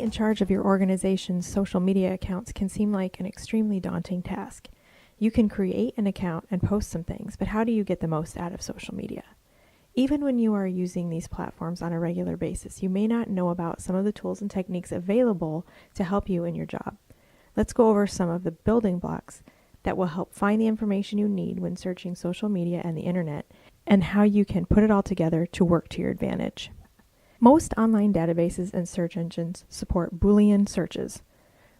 in charge of your organization's social media accounts can seem like an extremely daunting task. You can create an account and post some things, but how do you get the most out of social media? Even when you are using these platforms on a regular basis, you may not know about some of the tools and techniques available to help you in your job. Let's go over some of the building blocks that will help find the information you need when searching social media and the internet, and how you can put it all together to work to your advantage. Most online databases and search engines support Boolean searches.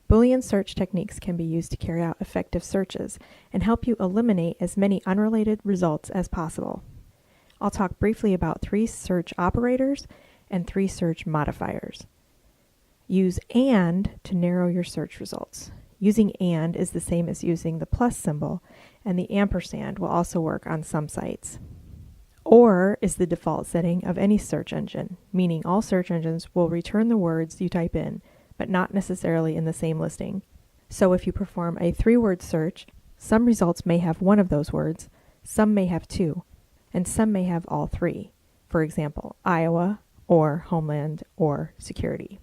Boolean search techniques can be used to carry out effective searches and help you eliminate as many unrelated results as possible. I'll talk briefly about 3 search operators and 3 search modifiers. Use AND to narrow your search results. Using AND is the same as using the plus symbol, and the ampersand will also work on some sites. OR is the default setting of any search engine, meaning all search engines will return the words you type in, but not necessarily in the same listing. So if you perform a 3-word search, some results may have one of those words, some may have 2, and some may have all 3. For example, Iowa, or Homeland, or Security.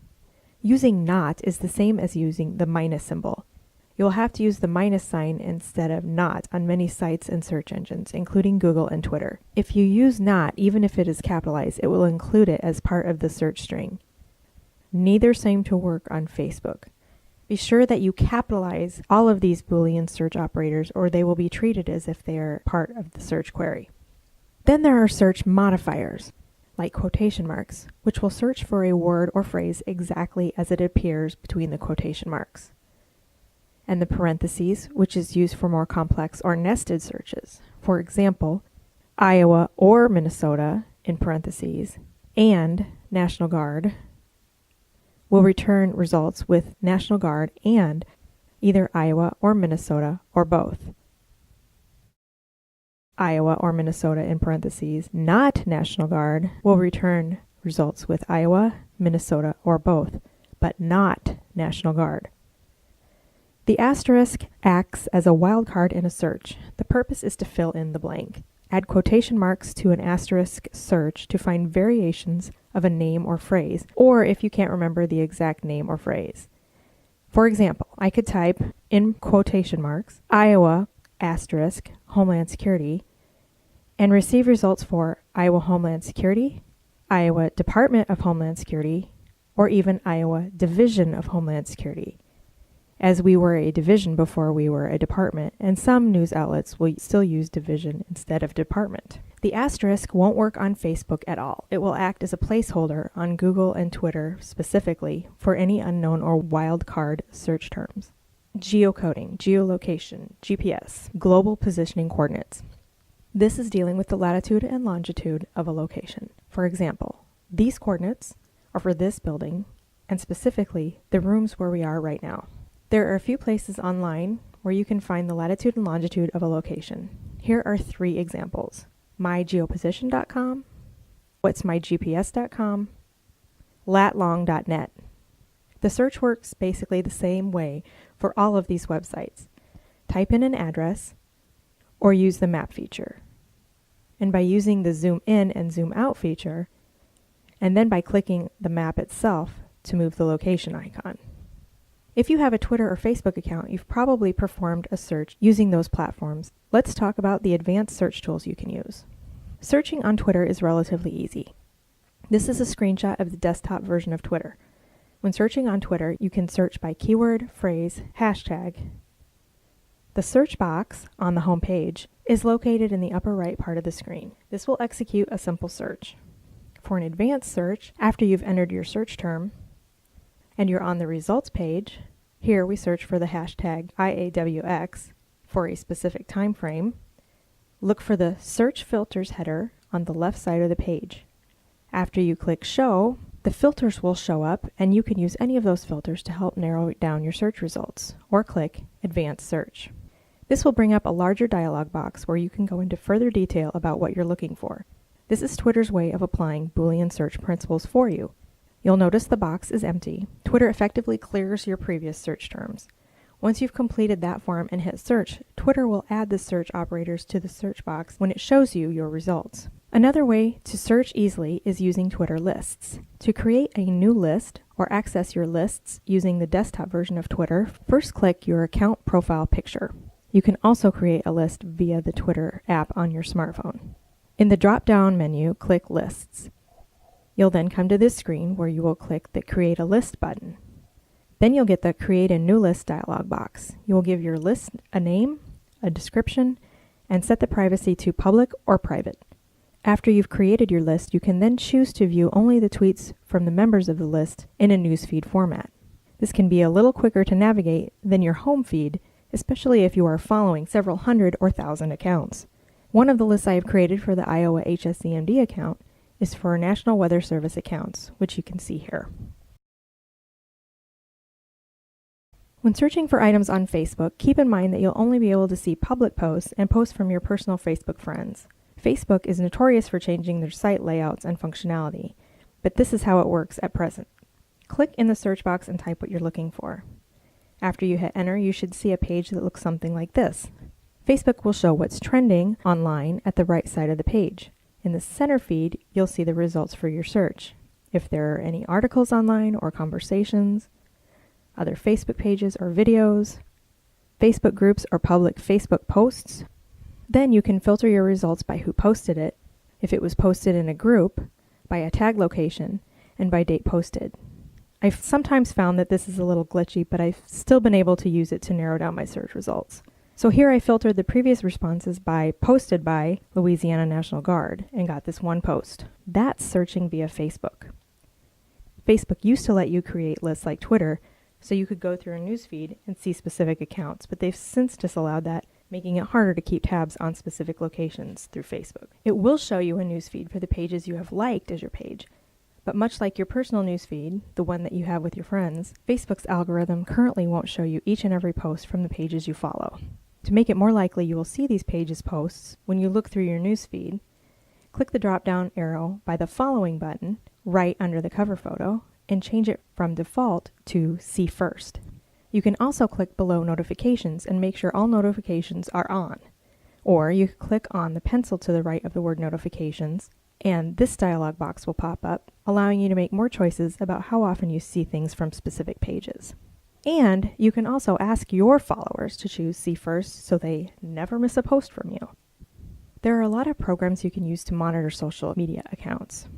Using not is the same as using the minus symbol. You'll have to use the minus sign instead of not on many sites and search engines, including Google and Twitter. If you use not, even if it is capitalized, it will include it as part of the search string. Neither seem to work on Facebook. Be sure that you capitalize all of these Boolean search operators, or they will be treated as if they are part of the search query. Then there are search modifiers, like quotation marks, which will search for a word or phrase exactly as it appears between the quotation marks. And the parentheses, which is used for more complex or nested searches. For example, Iowa or Minnesota, in parentheses, and National Guard will return results with National Guard and either Iowa or Minnesota or both. Iowa or Minnesota, in parentheses, not National Guard, will return results with Iowa, Minnesota, or both, but not National Guard. The asterisk acts as a wildcard in a search. The purpose is to fill in the blank. Add quotation marks to an asterisk search to find variations of a name or phrase, or if you can't remember the exact name or phrase. For example, I could type in quotation marks, Iowa asterisk Homeland Security, and receive results for Iowa Homeland Security, Iowa Department of Homeland Security, or even Iowa Division of Homeland Security, as we were a division before we were a department, and some news outlets will still use division instead of department. The asterisk won't work on Facebook at all. It will act as a placeholder on Google and Twitter specifically for any unknown or wildcard search terms. Geocoding, geolocation, GPS, global positioning coordinates. This is dealing with the latitude and longitude of a location. For example, these coordinates are for this building, and specifically the rooms where we are right now. There are a few places online where you can find the latitude and longitude of a location. Here are 3 examples: mygeoposition.com, whatsmygps.com, latlong.net. The search works basically the same way for all of these websites. Type in an address or use the map feature. And by using the zoom in and zoom out feature, and then by clicking the map itself to move the location icon. If you have a Twitter or Facebook account, you've probably performed a search using those platforms. Let's talk about the advanced search tools you can use. Searching on Twitter is relatively easy. This is a screenshot of the desktop version of Twitter. When searching on Twitter, you can search by keyword, phrase, hashtag. The search box on the home page is located in the upper right part of the screen. This will execute a simple search. For an advanced search, after you've entered your search term and you're on the results page, here we search for the hashtag IAWX for a specific time frame. Look for the search filters header on the left side of the page. After you click show, the filters will show up, and you can use any of those filters to help narrow down your search results, or click Advanced Search. This will bring up a larger dialog box where you can go into further detail about what you're looking for. This is Twitter's way of applying Boolean search principles for you. You'll notice the box is empty. Twitter effectively clears your previous search terms. Once you've completed that form and hit search, Twitter will add the search operators to the search box when it shows you your results. Another way to search easily is using Twitter lists. To create a new list or access your lists using the desktop version of Twitter, first click your account profile picture. You can also create a list via the Twitter app on your smartphone. In the drop-down menu, click Lists. You'll then come to this screen where you will click the Create a List button. Then you'll get the Create a New List dialog box. You will give your list a name, a description, and set the privacy to public or private. After you've created your list, you can then choose to view only the tweets from the members of the list in a newsfeed format. This can be a little quicker to navigate than your home feed, especially if you are following several hundred or thousand accounts. One of the lists I have created for the Iowa HSCMD account is for National Weather Service accounts, which you can see here. When searching for items on Facebook, keep in mind that you'll only be able to see public posts and posts from your personal Facebook friends. Facebook is notorious for changing their site layouts and functionality, but this is how it works at present. Click in the search box and type what you're looking for. After you hit enter, you should see a page that looks something like this. Facebook will show what's trending online at the right side of the page. In the center feed, you'll see the results for your search. If there are any articles online or conversations, other Facebook pages or videos, Facebook groups or public Facebook posts, then you can filter your results by who posted it, if it was posted in a group, by a tag location, and by date posted. I've sometimes found that this is a little glitchy, but I've still been able to use it to narrow down my search results. So here I filtered the previous responses by posted by Louisiana National Guard and got this one post. That's searching via Facebook. Facebook used to let you create lists like Twitter, so you could go through a newsfeed and see specific accounts, but they've since disallowed that, making it harder to keep tabs on specific locations through Facebook. It will show you a newsfeed for the pages you have liked as your page, but much like your personal newsfeed, the one that you have with your friends, Facebook's algorithm currently won't show you each and every post from the pages you follow. To make it more likely you will see these pages' posts when you look through your newsfeed, click the drop-down arrow by the Following button right under the cover photo and change it from Default to See First. You can also click below Notifications and make sure all notifications are on. Or you can click on the pencil to the right of the word Notifications, and this dialog box will pop up, allowing you to make more choices about how often you see things from specific pages. And you can also ask your followers to choose See First so they never miss a post from you. There are a lot of programs you can use to monitor social media accounts.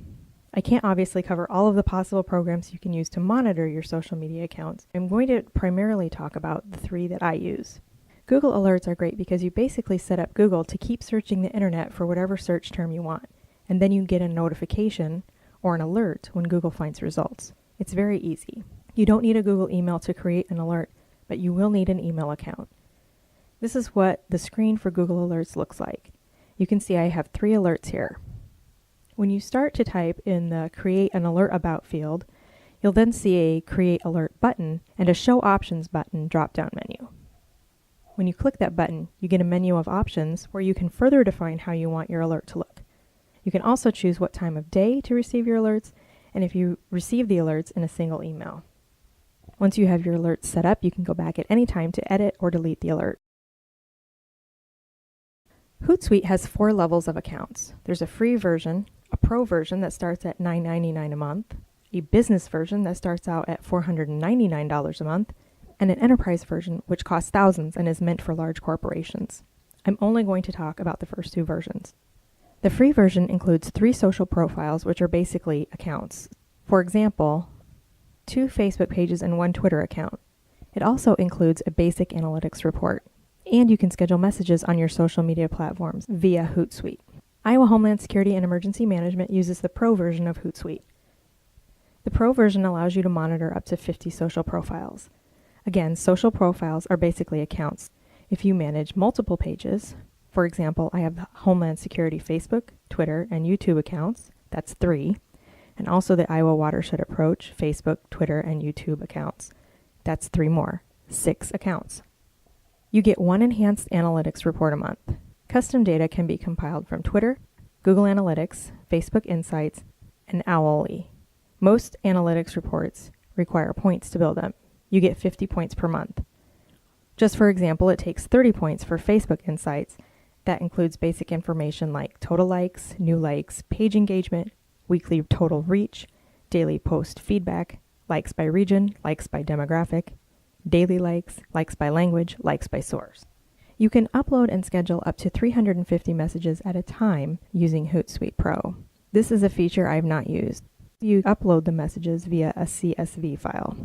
I can't obviously cover all of the possible programs you can use to monitor your social media accounts. I'm going to primarily talk about the 3 that I use. Google Alerts are great because you basically set up Google to keep searching the internet for whatever search term you want, and then you get a notification or an alert when Google finds results. It's very easy. You don't need a Google email to create an alert, but you will need an email account. This is what the screen for Google Alerts looks like. You can see I have 3 alerts here. When you start to type in the Create an Alert About field, you'll then see a Create Alert button and a Show Options button drop-down menu. When you click that button, you get a menu of options where you can further define how you want your alert to look. You can also choose what time of day to receive your alerts, and if you receive the alerts in a single email. Once you have your alerts set up, you can go back at any time to edit or delete the alert. Hootsuite has 4 levels of accounts. There's a free version, a pro version that starts at $9.99 a month, a business version that starts out at $499 a month, and an enterprise version which costs thousands and is meant for large corporations. I'm only going to talk about the first 2 versions. The free version includes 3 social profiles, which are basically accounts. For example, 2 Facebook pages and 1 Twitter account. It also includes a basic analytics report, and you can schedule messages on your social media platforms via Hootsuite. Iowa Homeland Security and Emergency Management uses the Pro version of Hootsuite. The Pro version allows you to monitor up to 50 social profiles. Again, social profiles are basically accounts. If you manage multiple pages, for example, I have the Homeland Security Facebook, Twitter, and YouTube accounts, that's 3, and also the Iowa Watershed Approach, Facebook, Twitter, and YouTube accounts, that's 3 more, 6 accounts. You get 1 enhanced analytics report a month. Custom data can be compiled from Twitter, Google Analytics, Facebook Insights, and Owly. Most analytics reports require points to build up. You get 50 points per month. Just for example, it takes 30 points for Facebook Insights That includes basic information like total likes, new likes, page engagement, weekly total reach, daily post feedback, likes by region, likes by demographic, daily likes, likes by language, likes by source. You can upload and schedule up to 350 messages at a time using Hootsuite Pro. This is a feature I've not used. You upload the messages via a CSV file.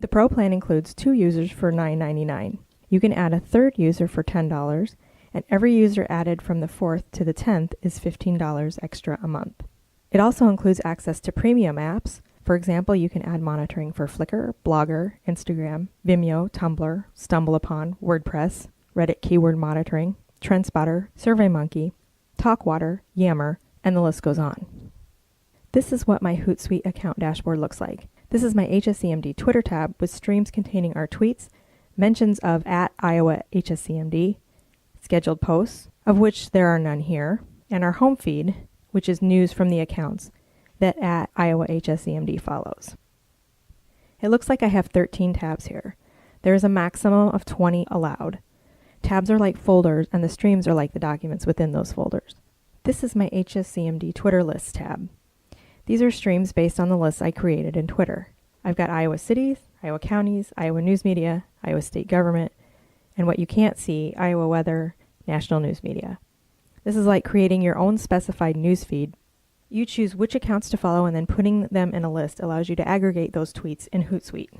The Pro plan includes 2 users for $9.99. You can add a third user for $10, and every user added from the 4th to the 10th is $15 extra a month. It also includes access to premium apps. For example, you can add monitoring for Flickr, Blogger, Instagram, Vimeo, Tumblr, StumbleUpon, WordPress, Reddit keyword monitoring, TrendSpotter, SurveyMonkey, Talkwater, Yammer, and the list goes on. This is what my Hootsuite account dashboard looks like. This is my HSCMD Twitter tab with streams containing our tweets, mentions of @IowaHSCMD, scheduled posts, of which there are none here, and our home feed, which is news from the accounts that @IowaHSCMD follows. It looks like I have 13 tabs here. There is a maximum of 20 allowed. Tabs are like folders, and the streams are like the documents within those folders. This is my HSCMD Twitter Lists tab. These are streams based on the lists I created in Twitter. I've got Iowa cities, Iowa counties, Iowa news media, Iowa state government, and what you can't see, Iowa weather, national news media. This is like creating your own specified news feed. You choose which accounts to follow, and then putting them in a list allows you to aggregate those tweets in Hootsuite.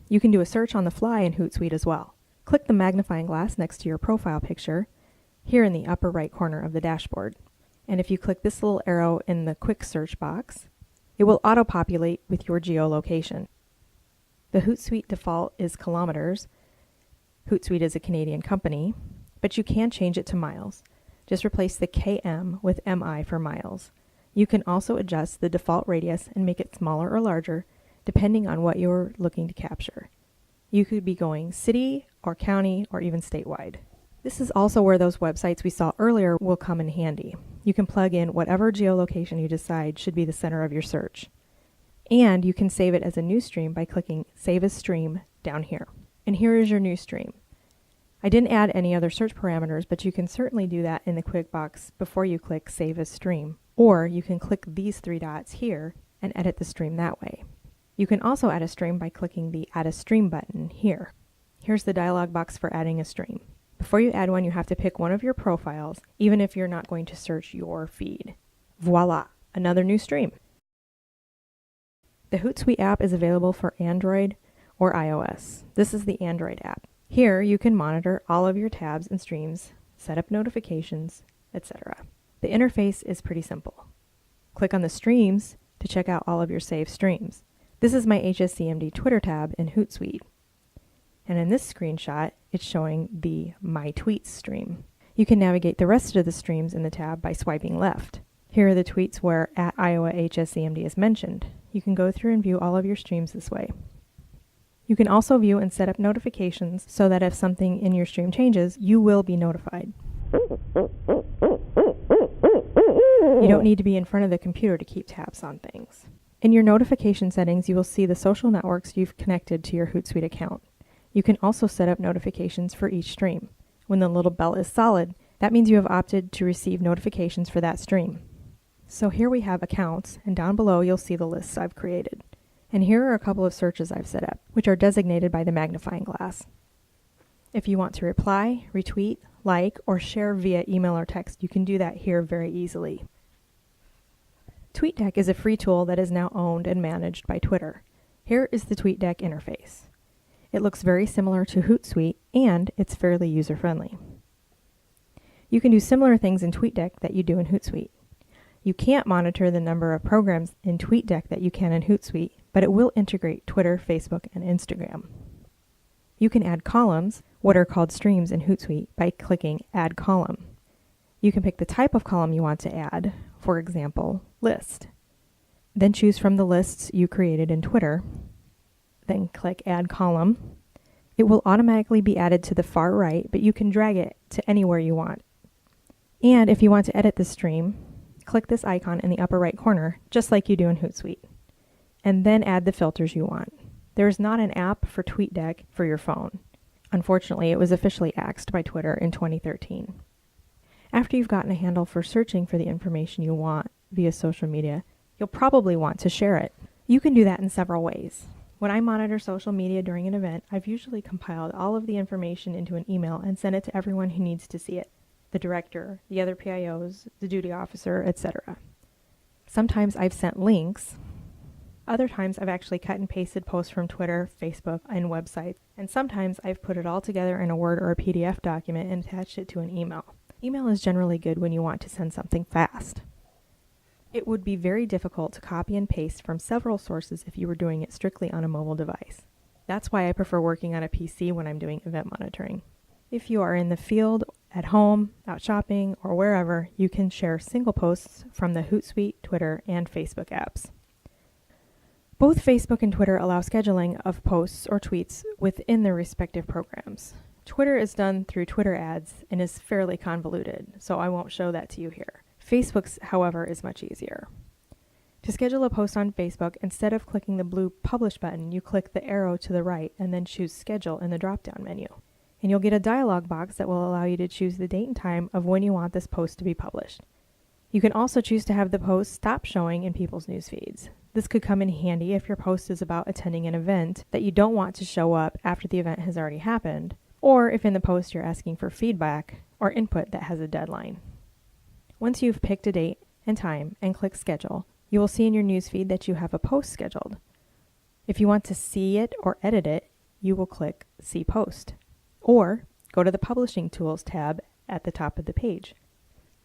You can do a search on the fly in Hootsuite as well. Click the magnifying glass next to your profile picture, here in the upper right corner of the dashboard. And if you click this little arrow in the quick search box, it will auto-populate with your geolocation. The Hootsuite default is kilometers. Hootsuite is a Canadian company, but you can change it to miles. Just replace the km with mi for miles. You can also adjust the default radius and make it smaller or larger, depending on what you're looking to capture. You could be going city or county or even statewide. This is also where those websites we saw earlier will come in handy. You can plug in whatever geolocation you decide should be the center of your search. And you can save it as a new stream by clicking Save as Stream down here. And here is your new stream. I didn't add any other search parameters, but you can certainly do that in the quick box before you click Save as Stream. Or you can click these 3 dots here and edit the stream that way. You can also add a stream by clicking the Add a Stream button here. Here's the dialog box for adding a stream. Before you add one, you have to pick one of your profiles, even if you're not going to search your feed. Voila, another new stream. The Hootsuite app is available for Android or iOS. This is the Android app. Here you can monitor all of your tabs and streams, set up notifications, etc. The interface is pretty simple. Click on the streams to check out all of your saved streams. This is my HSCMD Twitter tab in Hootsuite. And in this screenshot, it's showing the My Tweets stream. You can navigate the rest of the streams in the tab by swiping left. Here are the tweets where @IowaHSCMD is mentioned. You can go through and view all of your streams this way. You can also view and set up notifications so that if something in your stream changes, you will be notified. You don't need to be in front of the computer to keep tabs on things. In your notification settings, you will see the social networks you've connected to your Hootsuite account. You can also set up notifications for each stream. When the little bell is solid, that means you have opted to receive notifications for that stream. So here we have accounts, and down below you'll see the lists I've created. And here are a couple of searches I've set up, which are designated by the magnifying glass. If you want to reply, retweet, like, or share via email or text, you can do that here very easily. TweetDeck is a free tool that is now owned and managed by Twitter. Here is the TweetDeck interface. It looks very similar to Hootsuite, and it's fairly user-friendly. You can do similar things in TweetDeck that you do in Hootsuite. You can't monitor the number of programs in TweetDeck that you can in Hootsuite, but it will integrate Twitter, Facebook, and Instagram. You can add columns, what are called streams in Hootsuite, by clicking Add Column. You can pick the type of column you want to add, for example, list. Then choose from the lists you created in Twitter. Then click Add Column. It will automatically be added to the far right, but you can drag it to anywhere you want. And if you want to edit the stream, click this icon in the upper right corner, just like you do in Hootsuite. And then add the filters you want. There is not an app for TweetDeck for your phone. Unfortunately, it was officially axed by Twitter in 2013. After you've gotten a handle for searching for the information you want via social media, you'll probably want to share it. You can do that in several ways. When I monitor social media during an event, I've usually compiled all of the information into an email and sent it to everyone who needs to see it: the director, the other PIOs, the duty officer, etc. Sometimes I've sent links. Other times I've actually cut and pasted posts from Twitter, Facebook, and websites. And sometimes I've put it all together in a Word or a PDF document and attached it to an email. Email is generally good when you want to send something fast. It would be very difficult to copy and paste from several sources if you were doing it strictly on a mobile device. That's why I prefer working on a PC when I'm doing event monitoring. If you are in the field, at home, out shopping, or wherever, you can share single posts from the Hootsuite, Twitter, and Facebook apps. Both Facebook and Twitter allow scheduling of posts or tweets within their respective programs. Twitter is done through Twitter ads and is fairly convoluted, so I won't show that to you here. Facebook's, however, is much easier. To schedule a post on Facebook, instead of clicking the blue Publish button, you click the arrow to the right and then choose Schedule in the drop-down menu. And you'll get a dialog box that will allow you to choose the date and time of when you want this post to be published. You can also choose to have the post stop showing in people's news feeds. This could come in handy if your post is about attending an event that you don't want to show up after the event has already happened, or if in the post you're asking for feedback or input that has a deadline. Once you've picked a date and time and click Schedule, you will see in your newsfeed that you have a post scheduled. If you want to see it or edit it, you will click See Post, or go to the Publishing Tools tab at the top of the page.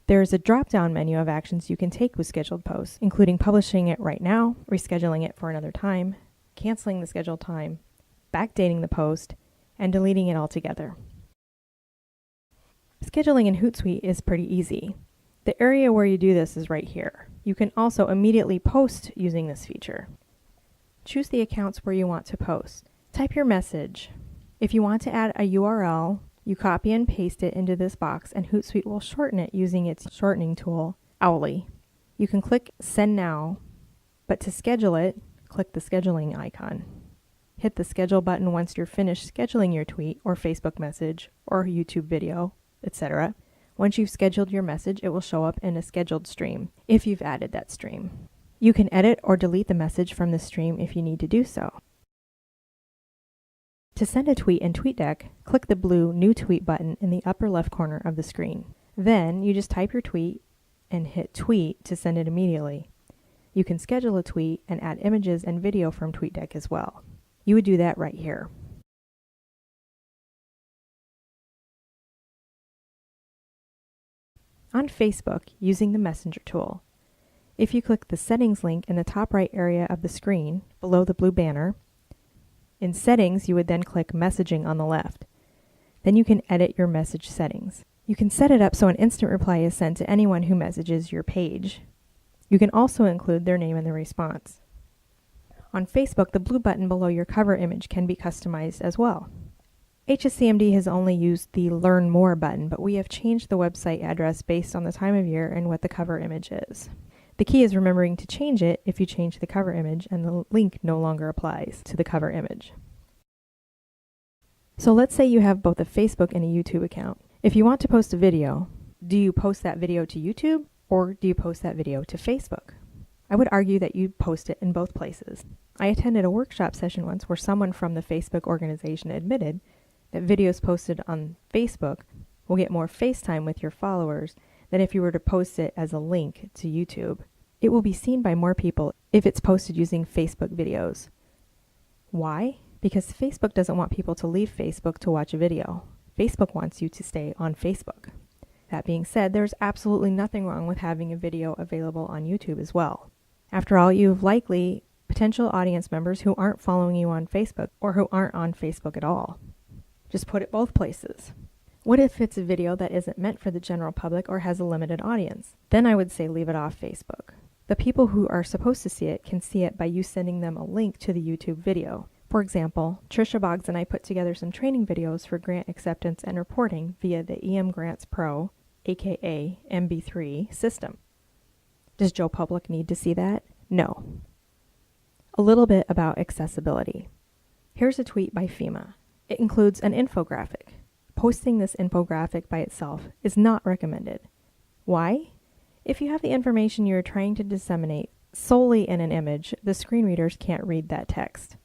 There is a drop-down menu of actions you can take with scheduled posts, including publishing it right now, rescheduling it for another time, canceling the scheduled time, backdating the post, and deleting it altogether. Scheduling in Hootsuite is pretty easy. The area where you do this is right here. You can also immediately post using this feature. Choose the accounts where you want to post. Type your message. If you want to add a URL, you copy and paste it into this box, and Hootsuite will shorten it using its shortening tool, Owly. You can click Send Now, but to schedule it, click the scheduling icon. Hit the schedule button once you're finished scheduling your tweet or Facebook message or YouTube video, etc. Once you've scheduled your message, it will show up in a scheduled stream, if you've added that stream. You can edit or delete the message from the stream if you need to do so. To send a tweet in TweetDeck, click the blue New Tweet button in the upper left corner of the screen. Then you just type your tweet and hit Tweet to send it immediately. You can schedule a tweet and add images and video from TweetDeck as well. You would do that right here. On Facebook, using the Messenger tool, if you click the Settings link in the top right area of the screen, below the blue banner, in Settings you would then click Messaging on the left. Then you can edit your message settings. You can set it up so an instant reply is sent to anyone who messages your page. You can also include their name in the response. On Facebook, the blue button below your cover image can be customized as well. HSCMD has only used the Learn More button, but we have changed the website address based on the time of year and what the cover image is. The key is remembering to change it if you change the cover image and the link no longer applies to the cover image. So let's say you have both a Facebook and a YouTube account. If you want to post a video, do you post that video to YouTube or do you post that video to Facebook? I would argue that you post it in both places. I attended a workshop session once where someone from the Facebook organization admitted that videos posted on Facebook will get more face time with your followers than if you were to post it as a link to YouTube. It will be seen by more people if it's posted using Facebook videos. Why? Because Facebook doesn't want people to leave Facebook to watch a video. Facebook wants you to stay on Facebook. That being said, there's absolutely nothing wrong with having a video available on YouTube as well. After all, you've likely potential audience members who aren't following you on Facebook or who aren't on Facebook at all. Just put it both places. What if it's a video that isn't meant for the general public or has a limited audience? Then I would say leave it off Facebook. The people who are supposed to see it can see it by you sending them a link to the YouTube video. For example, Trisha Boggs and I put together some training videos for grant acceptance and reporting via the EM Grants Pro, aka MB3, system. Does Joe Public need to see that? No. A little bit about accessibility. Here's a tweet by FEMA. It includes an infographic. Posting this infographic by itself is not recommended. Why? If you have the information you're trying to disseminate solely in an image, the screen readers can't read that text.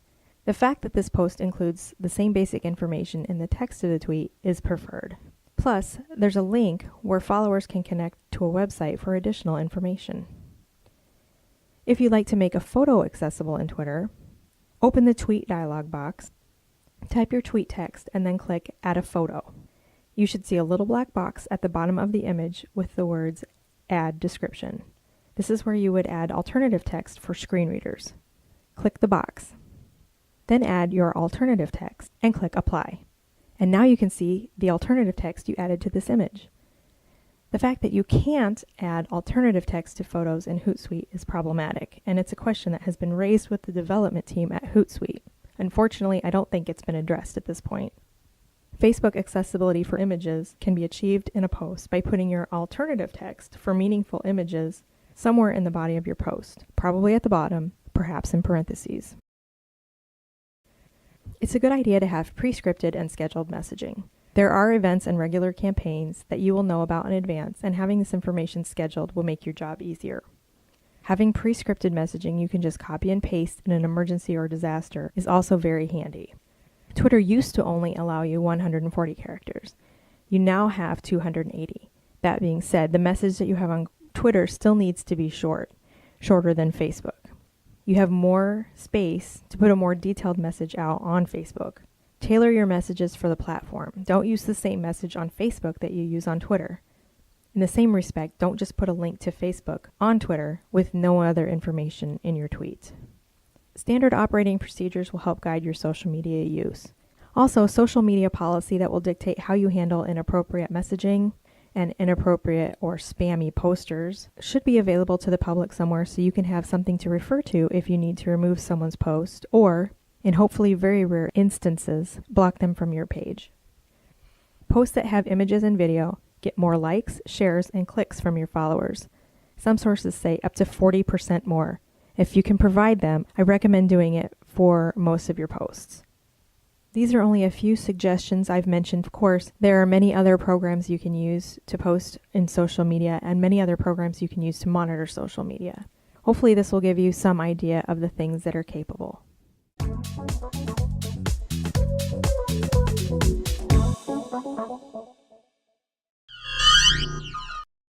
The fact that this post includes the same basic information in the text of the tweet is preferred. Plus, there's a link where followers can connect to a website for additional information. If you'd like to make a photo accessible in Twitter, open the tweet dialog box, type your tweet text, and then click Add a Photo. You should see a little black box at the bottom of the image with the words Add Description. This is where you would add alternative text for screen readers. Click the box. Then add your alternative text and click Apply. And now you can see the alternative text you added to this image. The fact that you can't add alternative text to photos in Hootsuite is problematic, and it's a question that has been raised with the development team at Hootsuite. Unfortunately, I don't think it's been addressed at this point. Facebook accessibility for images can be achieved in a post by putting your alternative text for meaningful images somewhere in the body of your post, probably at the bottom, perhaps in parentheses. It's a good idea to have pre-scripted and scheduled messaging. There are events and regular campaigns that you will know about in advance, and having this information scheduled will make your job easier. Having pre-scripted messaging you can just copy and paste in an emergency or disaster is also very handy. Twitter used to only allow you 140 characters. You now have 280. That being said, the message that you have on Twitter still needs to be shorter than Facebook. You have more space to put a more detailed message out on Facebook. Tailor your messages for the platform. Don't use the same message on Facebook that you use on Twitter. In the same respect, don't just put a link to Facebook on Twitter with no other information in your tweet. Standard operating procedures will help guide your social media use. Also, social media policy that will dictate how you handle inappropriate messaging and inappropriate or spammy posters should be available to the public somewhere so you can have something to refer to if you need to remove someone's post or, in hopefully very rare instances, block them from your page. Posts that have images and video get more likes, shares, and clicks from your followers. Some sources say up to 40% more. If you can provide them, I recommend doing it for most of your posts. These are only a few suggestions I've mentioned. Of course, there are many other programs you can use to post in social media and many other programs you can use to monitor social media. Hopefully this will give you some idea of the things that are capable.